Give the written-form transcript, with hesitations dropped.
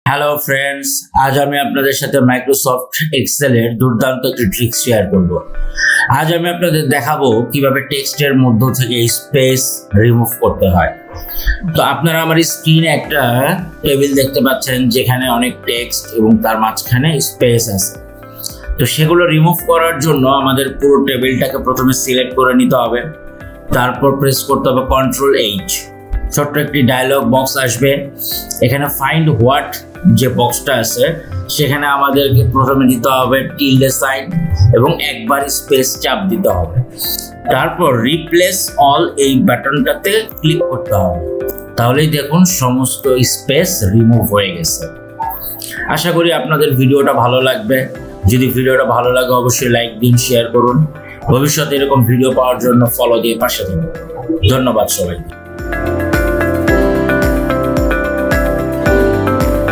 Hello friends, আজ আমি আপনাদের সাথে মাইক্রোসফট এক্সেলের দুর্দান্ত একটি ট্রিক শেয়ার করব। আজ আমি আপনাদের দেখাবো কিভাবে টেক্সটের মধ্য থেকে স্পেস রিমুভ করতে হয়। তো আপনারা আমার স্ক্রিনে একটা টেবিল দেখতে পাচ্ছেন যেখানে অনেক টেক্সট এবং তার মাঝখানে স্পেস আছে। তো সেগুলো রিমুভ করার জন্য আমাদের পুরো টেবিলটাকে প্রথমে সিলেক্ট করে নিতে হবে, তারপর প্রেস করতে হবে Ctrl+H। ছোট্ট একটি ডায়লগ বক্স আসবে, এখানে ফাইন্ড হোয়াট যে বক্সটা আছে সেখানে আমাদেরকে প্রথমে দিতে হবে টিল্ডে সাইন এবং একবার স্পেস চাপ দিতে হবে, তারপর রিপ্লেস অল এই বাটনটাতে ক্লিক করতে হবে। তাহলেই দেখুন সমস্ত স্পেস রিমুভ হয়ে গেছে। আশা করি আপনাদের ভিডিওটা ভালো লাগবে। যদি ভিডিওটা ভালো লাগে অবশ্যই লাইক দিন, শেয়ার করুন। ভবিষ্যতে এরকম ভিডিও পাওয়ার জন্য ফলো দিয়ে পাশে থাকুন। ধন্যবাদ সবাইকে।